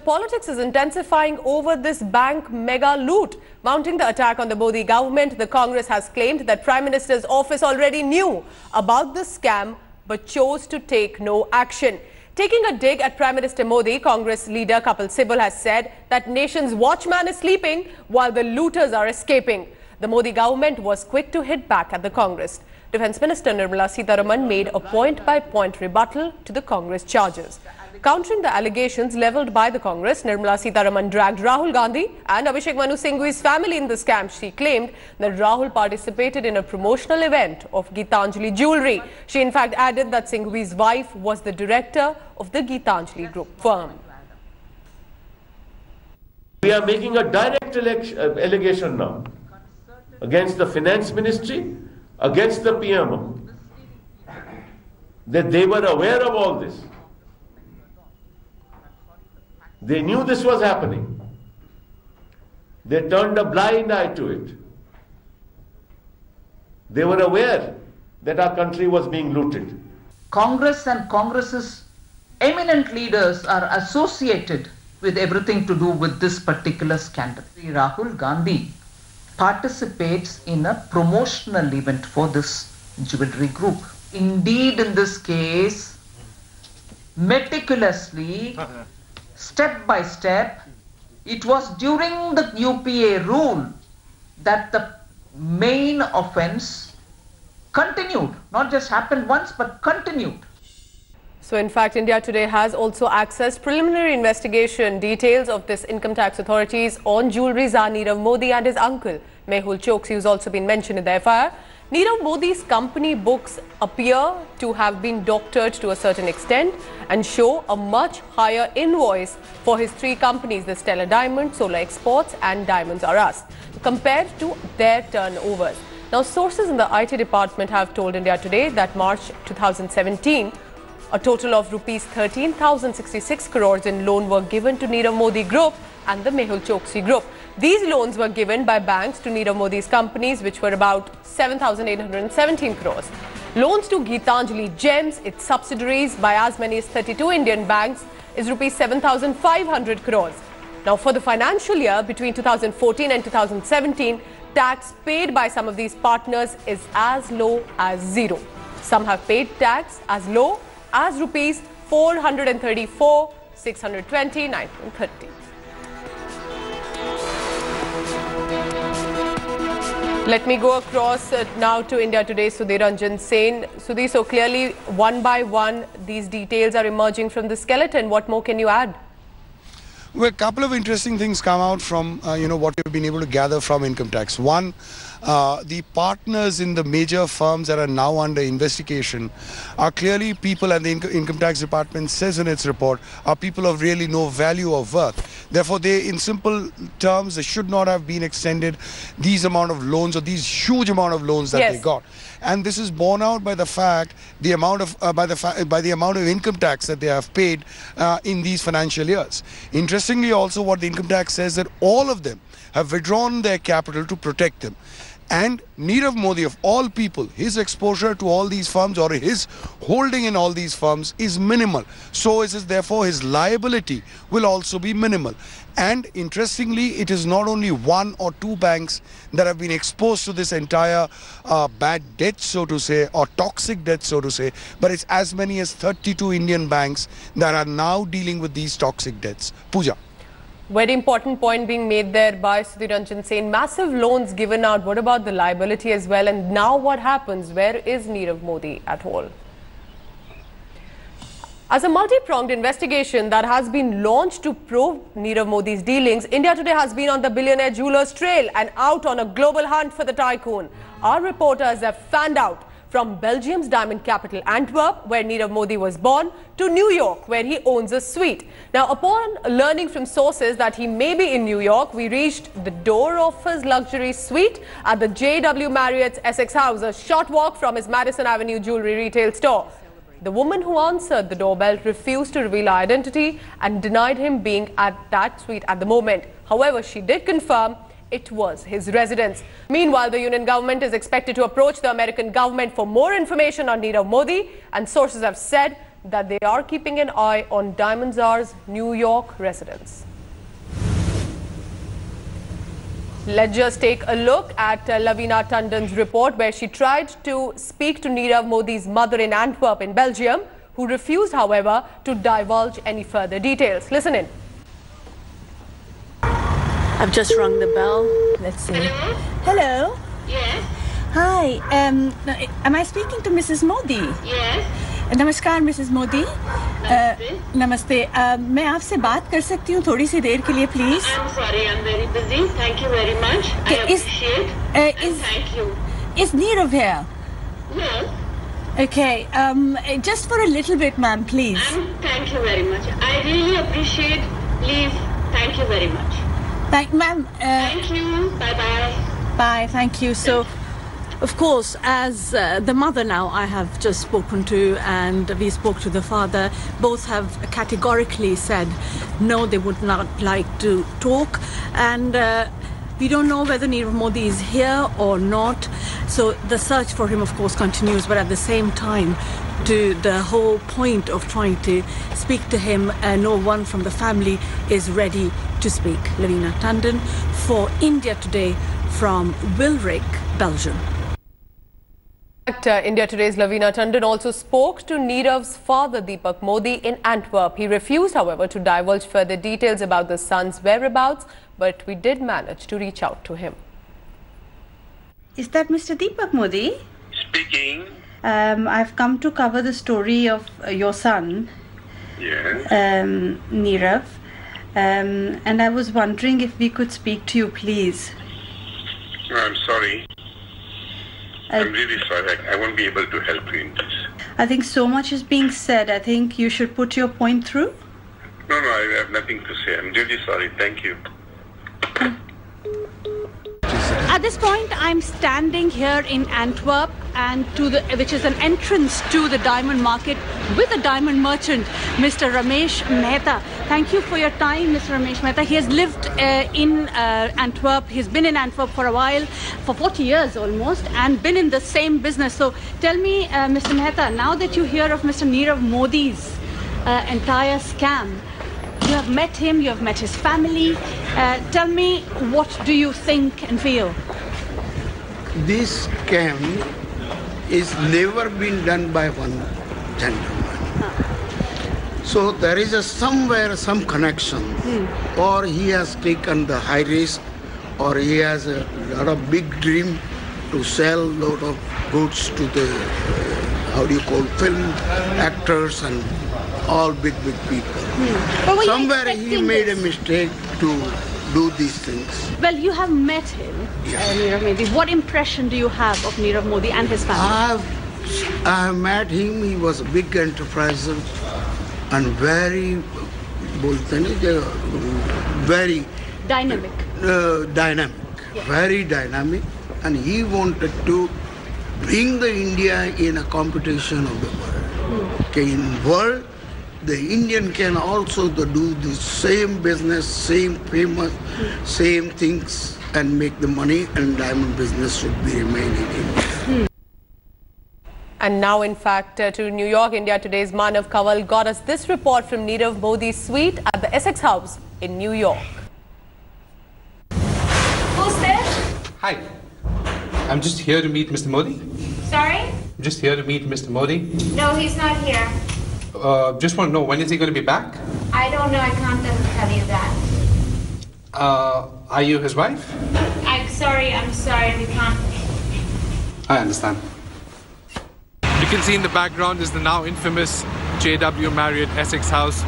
politics is intensifying over this bank mega loot. Mounting the attack on the Modi government, the Congress has claimed that Prime Minister's office already knew about the scam but chose to take no action. Taking a dig at Prime Minister Modi, Congress leader Kapil Sibal has said that nation's watchman is sleeping while the looters are escaping. The Modi government was quick to hit back at the Congress. Defence Minister Nirmala Sitharaman made a point-by-point rebuttal to the Congress charges. Countering the allegations levelled by the Congress, Nirmala Sitharaman dragged Rahul Gandhi and Abhishek Manu Singhvi's family in the scam. She claimed that Rahul participated in a promotional event of Geetanjali jewellery. She in fact added that Singhvi's wife was the director of the Geetanjali group firm. We are making a direct allegation now against the Finance Ministry, against the PMO, that they were aware of all this. They knew this was happening. They turned a blind eye to it. They were aware that our country was being looted. Congress and Congress's eminent leaders are associated with everything to do with this particular scandal. Rahul Gandhi participates in a promotional event for this jewelry group. Indeed, in this case, meticulously, step by step, it was during the UPA rule that the main offence continued, not just happened once but continued. So in fact, India Today has also accessed preliminary investigation details of this income tax authorities on jewellery czar Nirav Modi and his uncle Mehul Choksi, who's also been mentioned in the FIR. Nirav Modi's company books appear to have been doctored to a certain extent and show a much higher invoice for his three companies, the Stellar Diamonds, Solar Exports and Diamonds R Us, compared to their turnovers. Now, sources in the IT department have told India Today that March 2017, a total of rupees 13,066 crores in loan were given to Nirav Modi Group and the Mehul Choksi Group. These loans were given by banks to Nirav Modi's companies, which were about 7,817 crores. Loans to Geetanjali Gems, its subsidiaries, by as many as 32 Indian banks is rupees 7,500 crores. Now, for the financial year between 2014 and 2017, tax paid by some of these partners is as low as zero. Some have paid tax as low as rupees 434, 620, 930. Let me go across now to India Today's Sudhir Ranjan Sen. Sudhir, so clearly one by one these details are emerging from the skeleton. What more can you add? Well, a couple of interesting things come out from what we've been able to gather from income tax. One, the partners in the major firms that are now under investigation are clearly people, and the income tax department says in its report, are people of really no value or worth. Therefore, they, in simple terms, they should not have been extended these amount of loans or these huge amount of loans that they got. And this is borne out by the fact, the amount of by the amount of income tax that they have paid in these financial years. Interestingly, also what the income tax says, that all of them have withdrawn their capital to protect them. And Nirav Modi, of all people, his exposure to all these firms or his holding in all these firms is minimal. So is therefore his liability will also be minimal. And interestingly, it is not only one or two banks that have been exposed to this entire bad debt, so to say, or toxic debt, so to say, but it's as many as 32 Indian banks that are now dealing with these toxic debts. Pooja. Very important point being made there by Sudhir Ranjan Sen. Massive loans given out. What about the liability as well? And now what happens? Where is Nirav Modi at all? As a multi-pronged investigation that has been launched to probe Nirav Modi's dealings, India Today has been on the billionaire jeweler's trail and out on a global hunt for the tycoon. Our reporters have fanned out from Belgium's diamond capital Antwerp, where Nirav Modi was born, to New York, where he owns a suite. Now, upon learning from sources that he may be in New York, we reached the door of his luxury suite at the JW Marriott's Essex House, a short walk from his Madison Avenue jewelry retail store. The woman who answered the doorbell refused to reveal her identity and denied him being at that suite at the moment. However, she did confirm it was his residence. Meanwhile, the Union government is expected to approach the American government for more information on Nirav Modi, and sources have said that they are keeping an eye on Diamond Czar's New York residence. Let's just take a look at Lavina Tandon's report, where she tried to speak to Nirav Modi's mother in Antwerp in Belgium, who refused, however, to divulge any further details. Listen in. I've just rung the bell. Let's see. Hello? Hello? Yes. Hi. Am I speaking to Mrs. Modi? Yes. नमस्कार Mrs Modi. नमस्ते. मैं आपसे बात कर सकती हूँ थोड़ी सी देर के लिए please? I'm sorry, I'm very busy. Thank you very much. I appreciate. And thank you. Is Nirav here? No. Okay. Just for a little bit, ma'am, please. Thank you very much. I really appreciate. Please, thank you very much. Ma'am. Thank you. Bye bye. Bye. Thank you. So. Of course, as the mother now I have just spoken to, and we spoke to the father, both have categorically said no, they would not like to talk, and we don't know whether Nirav Modi is here or not. So the search for him, of course, continues, but at the same time, to the whole point of trying to speak to him, no one from the family is ready to speak. Lavina Tandon for India Today from Wilrijk, Belgium. India Today's Lavina Tandon also spoke to Nirav's father Deepak Modi in Antwerp. He refused, however, to divulge further details about the son's whereabouts, but we did manage to reach out to him. Is that Mr. Deepak Modi? Speaking. I've come to cover the story of your son, Yes. Nirav, and I was wondering if we could speak to you, please. I'm sorry. I'm really sorry. I won't be able to help you in this. I think so much is being said. I think you should put your point through. No, I have nothing to say. I'm really sorry. Thank you. At this point, I'm standing here in Antwerp, and which is an entrance to the diamond market, with a diamond merchant, Mr. Ramesh Mehta. Thank you for your time, Mr. Ramesh Mehta. He has lived in Antwerp. He's been in Antwerp for a while, for 40 years almost, and been in the same business. So tell me, Mr. Mehta, now that you hear of Mr. Nirav Modi's entire scam, you have met him, you have met his family. Tell me, what do you think and feel? This scam is never been done by one gentleman. So there is somewhere some connection, or he has taken the high risk, or he has a lot of big dream to sell a lot of goods to the, film actors and all big people. Somewhere he made a mistake to do these things. Well, you have met him, Nirav Modi. What impression do you have of Nirav Modi and his family? I have met him. He was a big enterpriser and very dynamic. Very dynamic, and he wanted to bring the India in a competition of the world. Okay, in world, the Indian can also do the same business, same famous, same things, and make the money, and diamond business should be remain in India. And now, in fact, to New York, India Today's Manav Kawal got us this report from Nirav Modi's suite at the Essex House in New York. Who's there? Hi. I'm just here to meet Mr. Modi. Sorry? I'm just here to meet Mr. Modi. No, he's not here. Just want to know, when is he going to be back? I don't know. I can't tell you that. Are you his wife? I'm sorry. We can't. I understand. You can see in the background is the now infamous JW Marriott Essex House,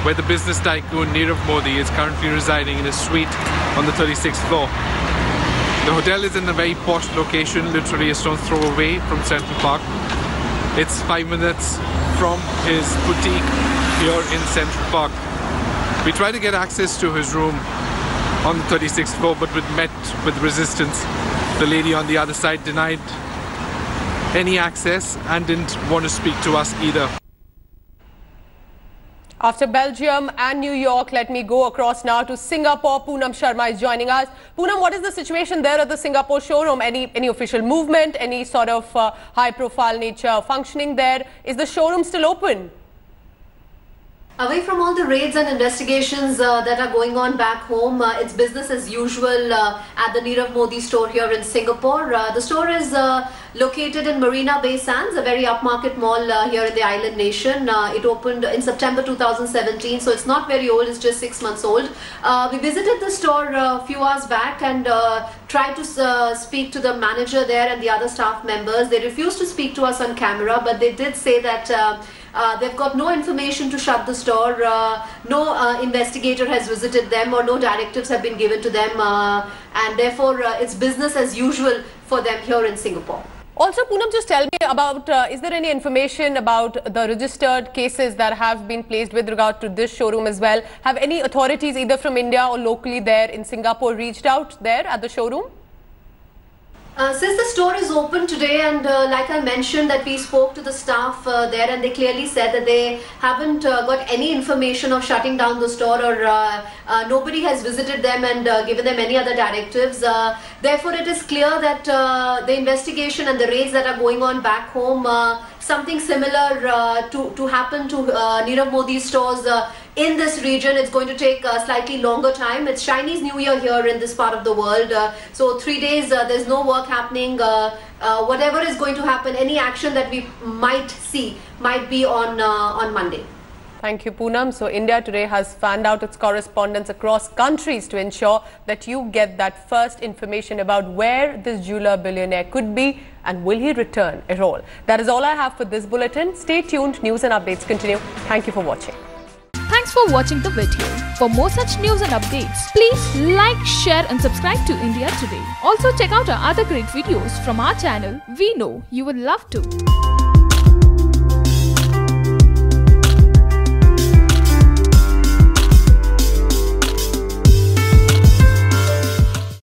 where the business tycoon Nirav Modi is currently residing in a suite on the 36th floor. The hotel is in a very posh location, literally a stone's throw away from Central Park. It's 5 minutes from his boutique here in Central Park. We tried to get access to his room on the 36th floor, but we met with resistance. The lady on the other side denied any access and didn't want to speak to us either. After Belgium and New York, let me go across now to Singapore. Poonam Sharma is joining us. Poonam, what is the situation there at the Singapore showroom? Any official movement, any sort of high-profile nature functioning there? Is the showroom still open? Away from all the raids and investigations that are going on back home, it's business as usual at the Nirav Modi store here in Singapore. The store is located in Marina Bay Sands, a very upmarket mall here in the island nation. It opened in September 2017, so it's not very old, it's just 6 months old. We visited the store a few hours back and tried to speak to the manager there and the other staff members. They refused to speak to us on camera, but they did say that they've got no information to shut the store, no investigator has visited them or no directives have been given to them, and therefore it's business as usual for them here in Singapore. Also, Poonam, just tell me about, is there any information about the registered cases that have been placed with regard to this showroom as well? Have any authorities either from India or locally there in Singapore reached out there at the showroom? Since the store is open today, and like I mentioned that we spoke to the staff there, and they clearly said that they haven't got any information of shutting down the store, or nobody has visited them and given them any other directives. Therefore, it is clear that the investigation and the raids that are going on back home, something similar to happen to Nirav Modi stores in this region. It's going to take a slightly longer time. It's Chinese New Year here in this part of the world. So 3 days, there's no work happening. Whatever is going to happen, any action that we might see might be on Monday. Thank you, Poonam. So India Today has fanned out its correspondents across countries to ensure that you get that first information about where this jeweler billionaire could be and will he return at all. That is all I have for this bulletin. Stay tuned. News and updates continue. Thank you for watching. Thanks for watching the video. For more such news and updates, please like, share and subscribe to India Today. Also check out our other great videos from our channel. We know you will love to.